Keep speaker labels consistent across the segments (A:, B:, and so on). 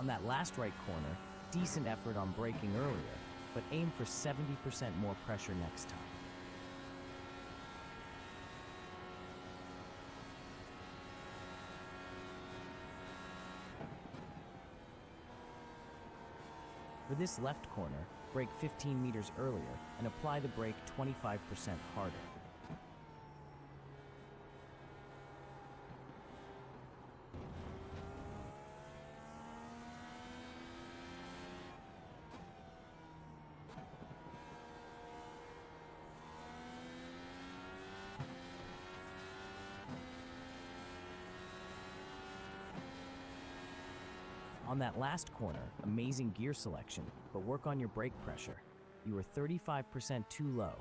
A: On that last right corner, decent effort on braking earlier, but aim for 70% more pressure next time. For this left corner, brake 15 meters earlier and apply the brake 25% harder. On that last corner, amazing gear selection, but work on your brake pressure. You were 35% too low.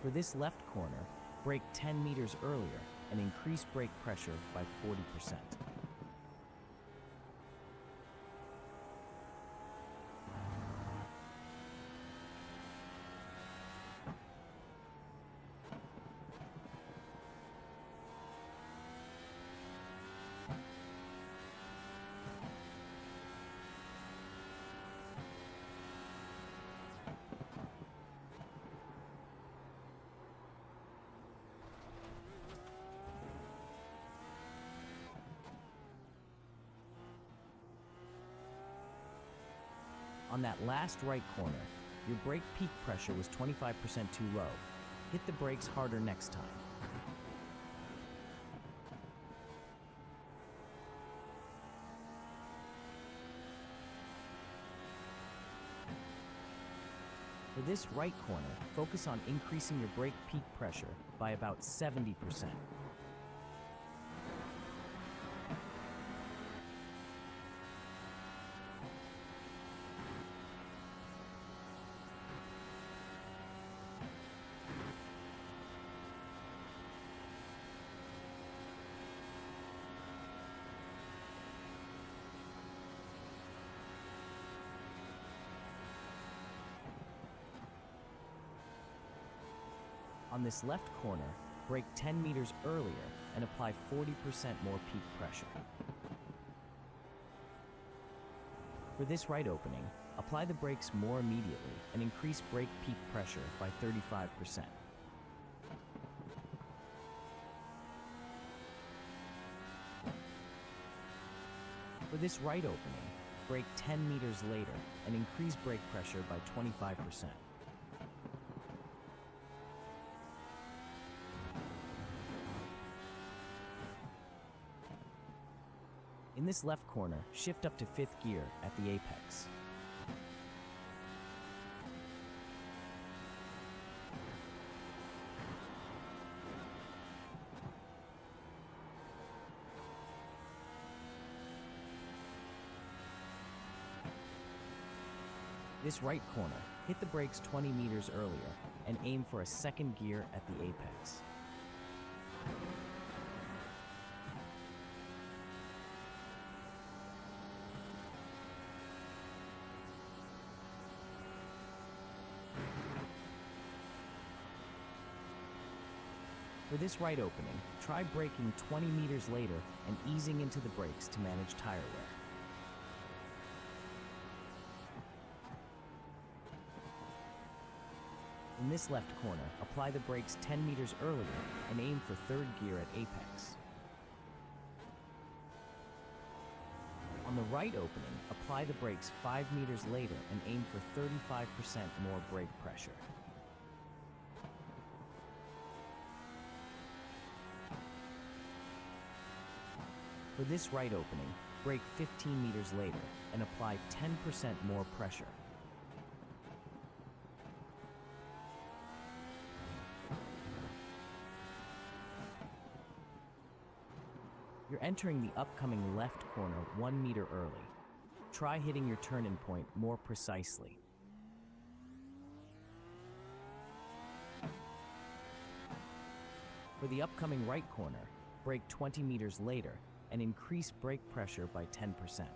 A: For this left corner, brake 10 meters earlier and increase brake pressure by 40%. On that last right corner, your brake peak pressure was 25% too low. Hit the brakes harder next time. For this right corner, focus on increasing your brake peak pressure by about 70%. On this left corner, brake 10 meters earlier and apply 40% more peak pressure. For this right opening, apply the brakes more immediately and increase brake peak pressure by 35%. For this right opening, brake 10 meters later and increase brake pressure by 25%. In this left corner, shift up to 5th gear at the apex. This right corner, hit the brakes 20 meters earlier and aim for a 2nd gear at the apex. For this right opening, try braking 20 meters later and easing into the brakes to manage tire wear. In this left corner, apply the brakes 10 meters earlier and aim for 3rd gear at apex. On the right opening, apply the brakes 5 meters later and aim for 35% more brake pressure. For this right opening, brake 15 meters later and apply 10% more pressure. You're entering the upcoming left corner 1 meter early. Try hitting your turn-in point more precisely. For the upcoming right corner, brake 20 meters later and increase brake pressure by 10%.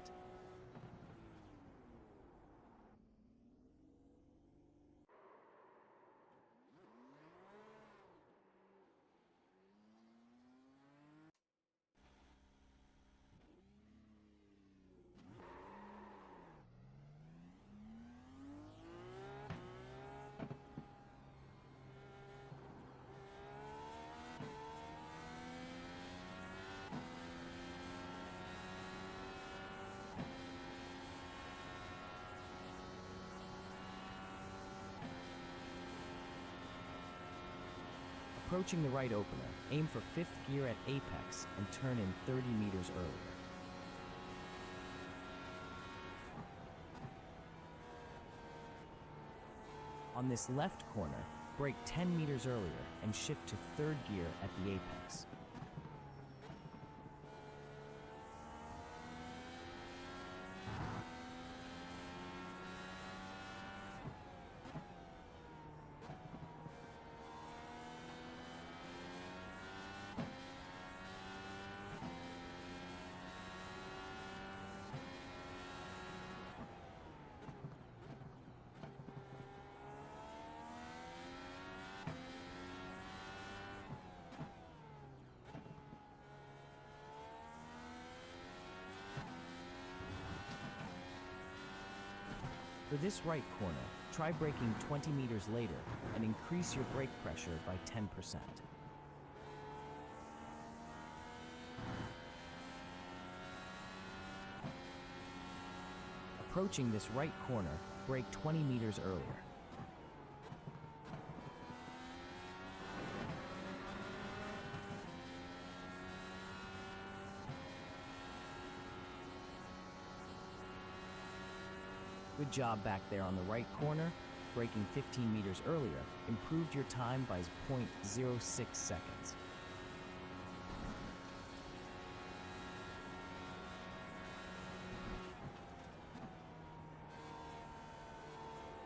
A: Approaching the right opener, aim for 5th gear at apex and turn in 30 meters earlier. On this left corner, brake 10 meters earlier and shift to 3rd gear at the apex. For this right corner, try braking 20 meters later and increase your brake pressure by 10%. Approaching this right corner, brake 20 meters earlier. Good job back there on the right corner. Braking 15 meters earlier improved your time by 0.06 seconds.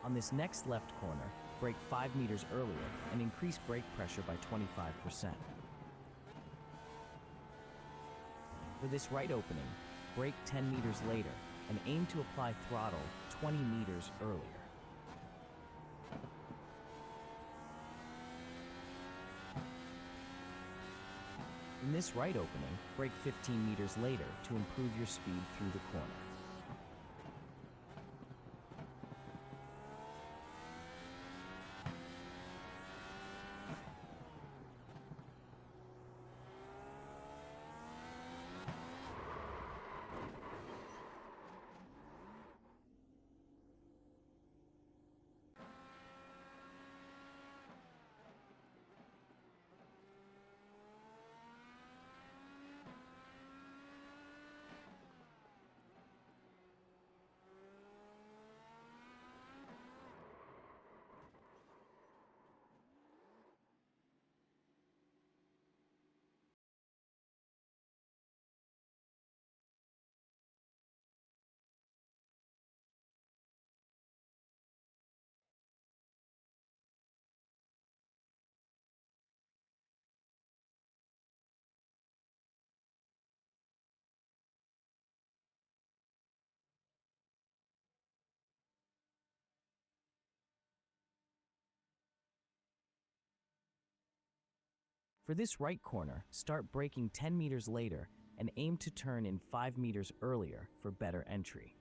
A: On this next left corner, brake 5 meters earlier and increase brake pressure by 25%. For this right opening, brake 10 meters later and aim to apply throttle 20 meters earlier. In this right opening, brake 15 meters later to improve your speed through the corner. For this right corner, start braking 10 meters later and aim to turn in 5 meters earlier for better entry.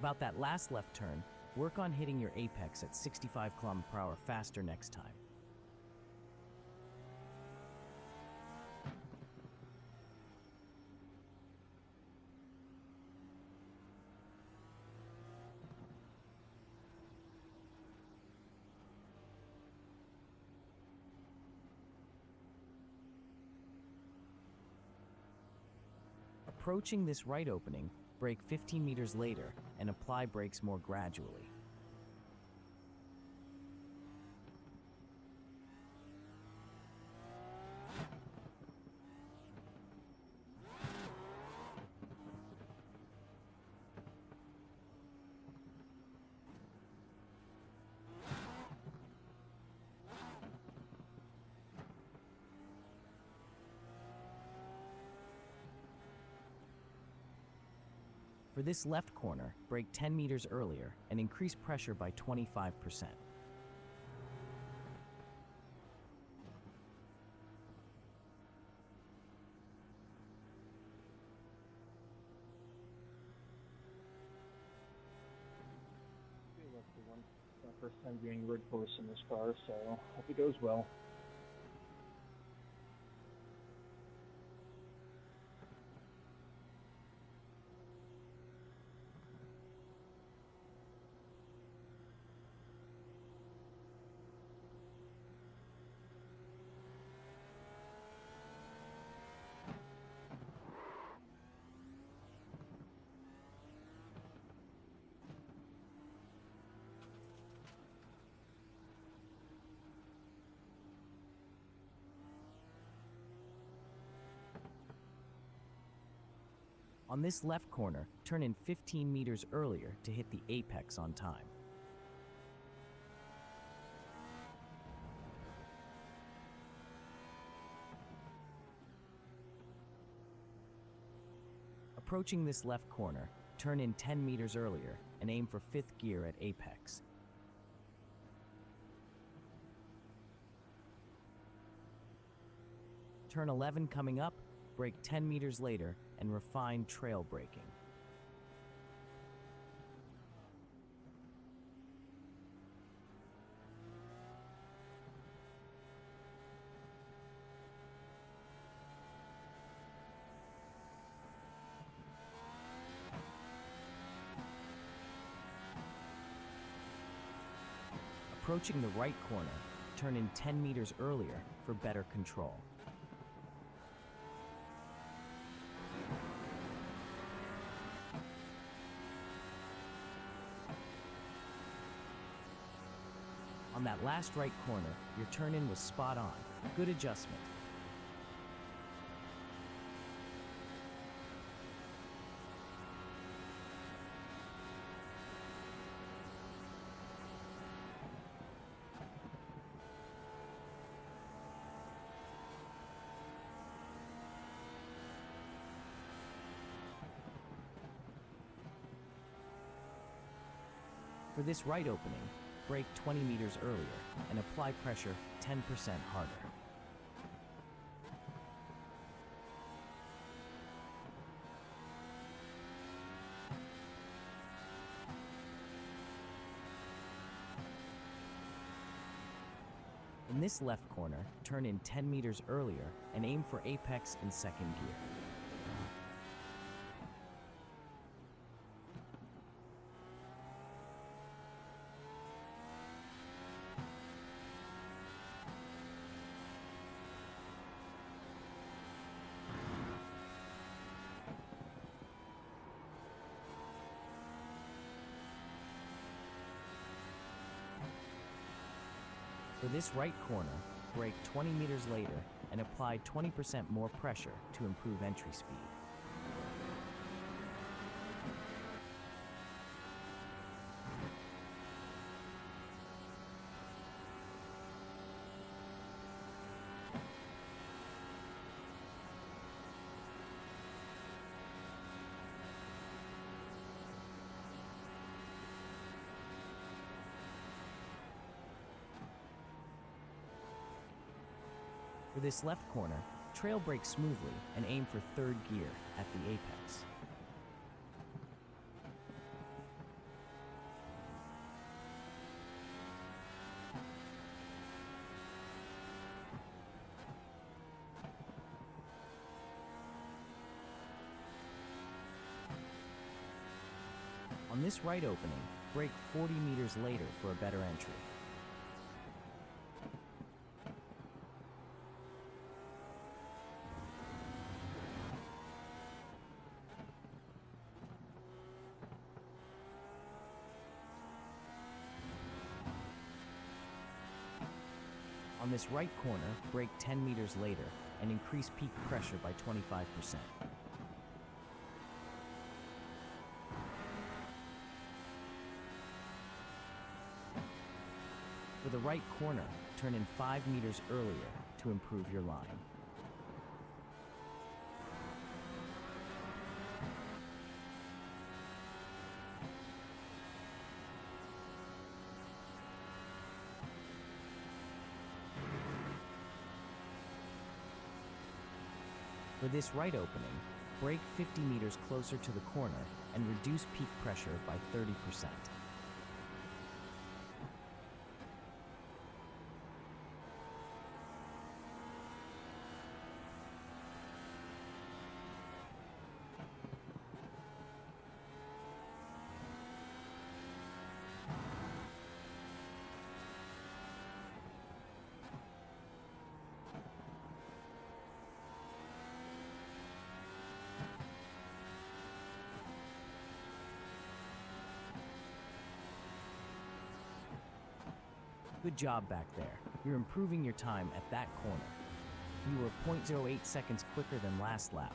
A: About that last left turn, work on hitting your apex at 65 km/h faster next time. Approaching this right opening, brake 15 meters later and apply brakes more gradually. For this left corner, brake 10 meters earlier and increase pressure by 25%.
B: My first time doing road course in this car, so hope it goes well.
A: On this left corner, turn in 15 meters earlier to hit the apex on time. Approaching this left corner, turn in 10 meters earlier and aim for 5th gear at apex. Turn 11 coming up, brake 10 meters later and refine trail braking. Approaching the right corner, turn in 10 meters earlier for better control. On that last right corner, your turn-in was spot on. Good adjustment. For this right opening, brake 20 meters earlier and apply pressure 10% harder. In this left corner, turn in 10 meters earlier and aim for apex in 2nd gear. For this right corner, brake 20 meters later and apply 20% more pressure to improve entry speed. For this left corner, trail brake smoothly and aim for 3rd gear at the apex. On this right opening, brake 40 meters later for a better entry. On this right corner, brake 10 meters later and increase peak pressure by 25%. For the right corner, turn in 5 meters earlier to improve your line. For this right opening, brake 50 meters closer to the corner and reduce peak pressure by 30%. Good job back there. You're improving your time at that corner. You were 0.08 seconds quicker than last lap.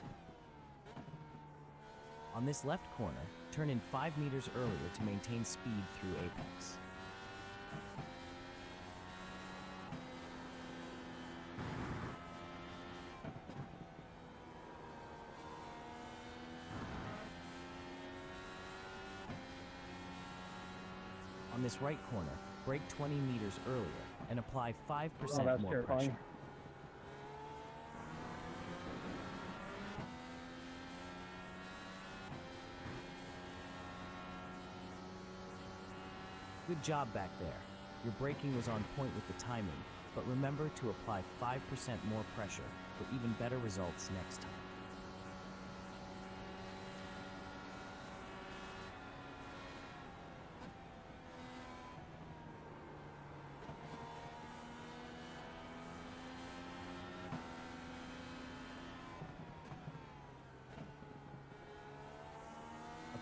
A: On this left corner, turn in 5 meters earlier to maintain speed through apex. On this right corner, brake 20 meters earlier and apply 5% more pressure. Good job back there. Your braking was on point with the timing, but remember to apply 5% more pressure for even better results next time.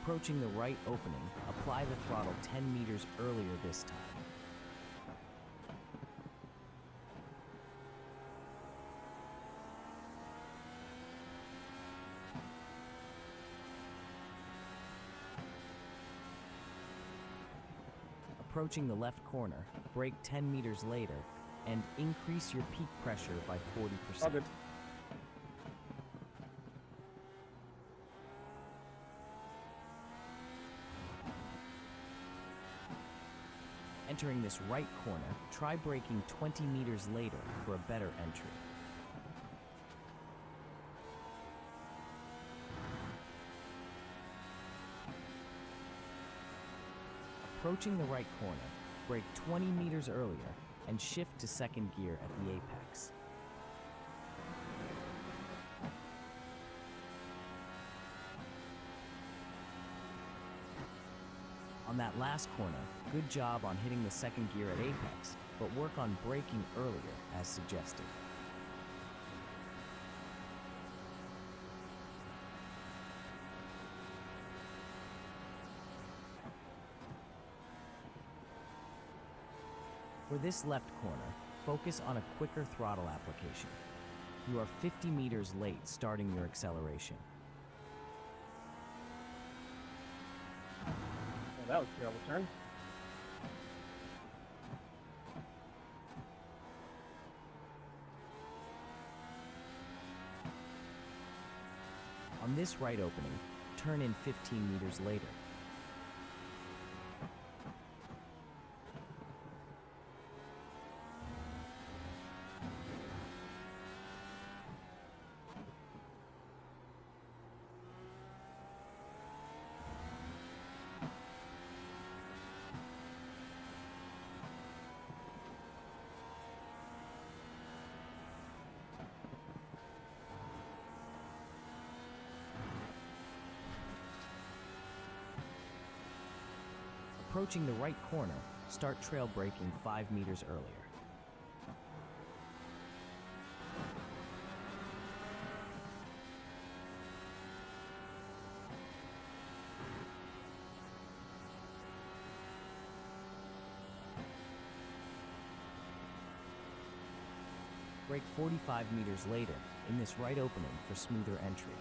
A: Approaching the right opening, apply the throttle 10 meters earlier this time. Approaching the left corner, brake 10 meters later, and increase your peak pressure by 40%.
B: Okay.
A: Entering this right corner, try braking 20 meters later for a better entry. Approaching the right corner, brake 20 meters earlier and shift to second gear at the apex. On that last corner, good job on hitting the second gear at apex, but work on braking earlier as suggested. For this left corner, focus on a quicker throttle application. You are 50 meters late starting your acceleration.
B: That was a terrible turn.
A: On this right opening, turn in 15 meters later. approaching the right corner, start trail braking 5 meters earlier. Brake 45 meters later in this right opening for smoother entry.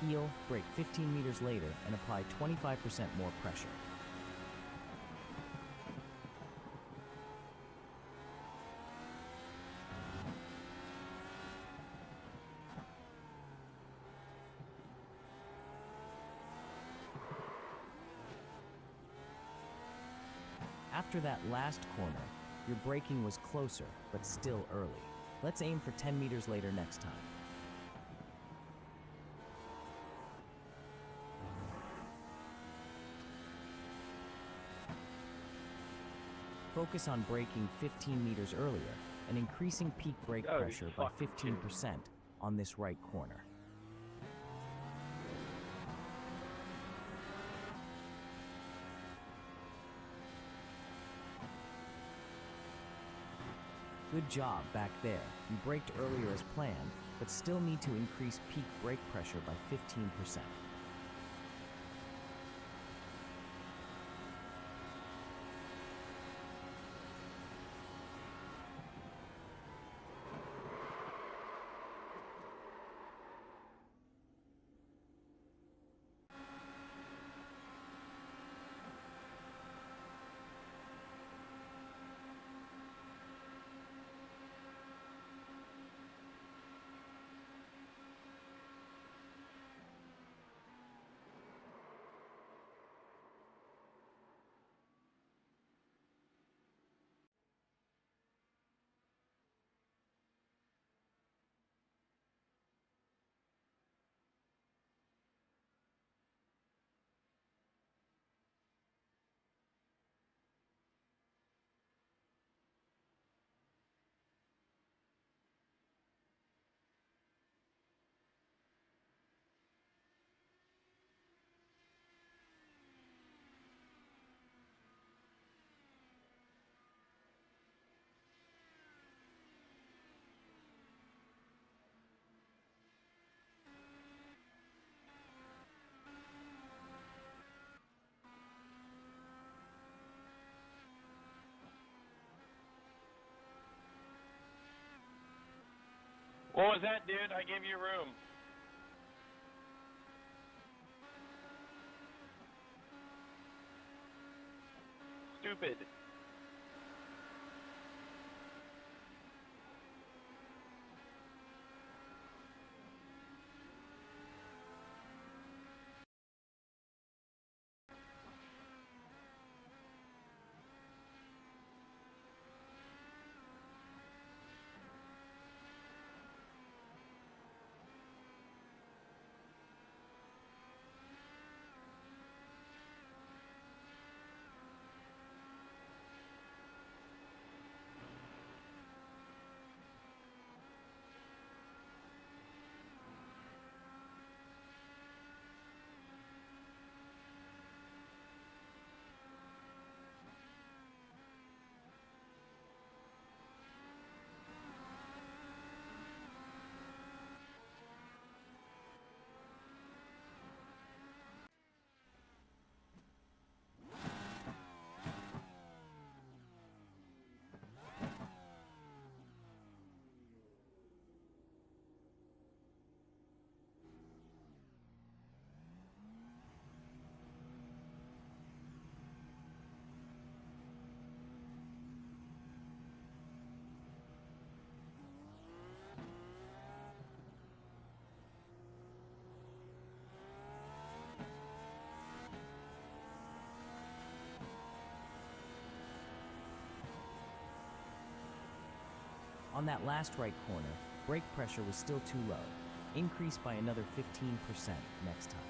A: Heel, brake 15 meters later and apply 25% more pressure. After that last corner, your braking was closer, but still early. Let's aim for 10 meters later next time. Focus on braking 15 meters earlier and increasing peak brake pressure by 15% on this right corner. Good job back there. You braked earlier as planned, but still need to increase peak brake pressure by 15%.
C: What was that, dude? I gave you room. Stupid.
A: On that last right corner, brake pressure was still too low. Increase by another 15% next time.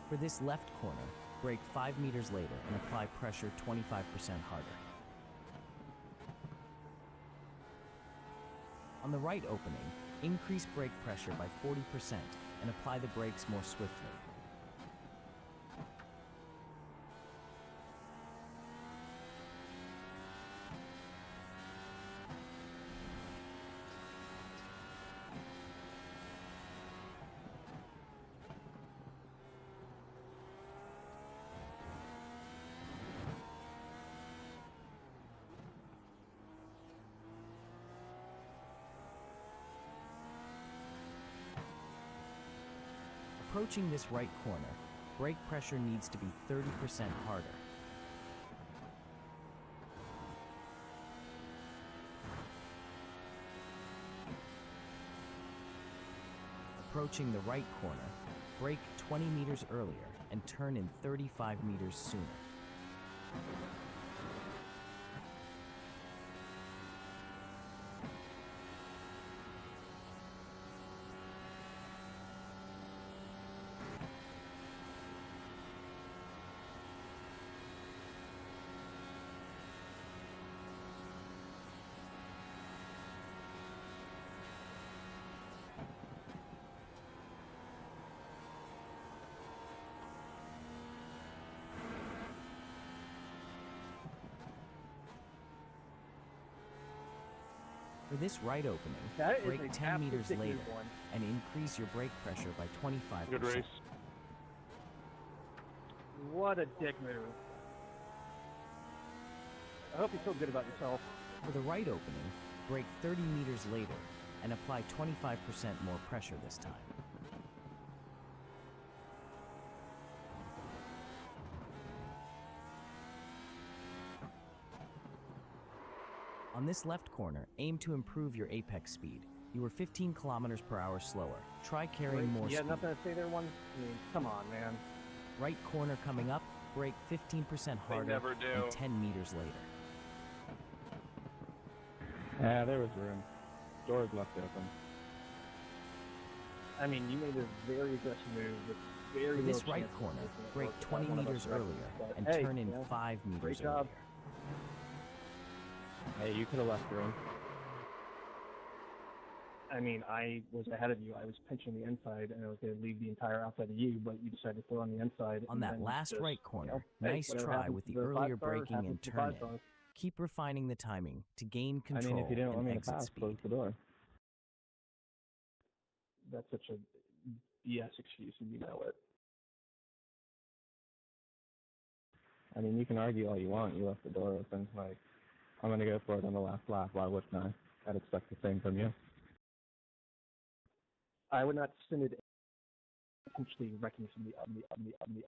A: For this left corner, brake 5 meters later and apply pressure 25% harder. On the right opening, increase brake pressure by 40% and apply the brakes more swiftly. Approaching this right corner, brake pressure needs to be 30% harder. Approaching the right corner, brake 20 meters earlier and turn in 35 meters sooner. For this right opening, brake 10 meters later and increase your brake pressure by 25%.
C: Good race.
B: What a dick move. I hope you feel good about yourself.
A: For the right opening, brake 30 meters later and apply 25% more pressure this time. On this left corner, aim to improve your apex speed. You were 15 kilometers per hour slower. Try carrying more speed.
B: You had nothing to say there, one? I mean, come on, man.
A: Right corner coming up, brake 15% harder
C: never do.
A: and 10 meters later.
D: Yeah, there was room. Doors left open.
B: I mean, you made a very aggressive move with very
A: For this
B: low
A: right
B: chance of
A: corner,
B: making it
A: brake
B: work without
A: 20
B: one of
A: meters
B: us
A: earlier
B: wrecking.
A: and
B: But, hey,
A: turn in
B: you know,
A: 5 meters
B: great job.
A: earlier.
D: Hey, you could have left room.
B: I mean, I was ahead of you. I was pinching the inside, and I was going to leave the entire outside of you, but you decided to throw on the inside.
A: On
B: and
A: that
B: then
A: last
B: just,
A: right corner,
B: hey,
A: nice
B: whatever
A: try
B: happens
A: with
B: to
A: the
B: the
A: earlier
B: five-star
A: braking
B: happens
A: and
B: to the
A: turn in.
B: five-star.
A: Keep refining the timing to gain
D: I
A: control
D: mean, if you didn't want
A: and
D: me to
A: exit
D: pass,
A: speed.
D: close the door.
B: That's such a BS excuse, and you know it.
D: I mean, you can argue all you want. You left the door open. Like, I'm going to go for it on the last lap. Why wouldn't I? I'd expect the same from you.
B: I would not send it intentionally wrecking somebody on the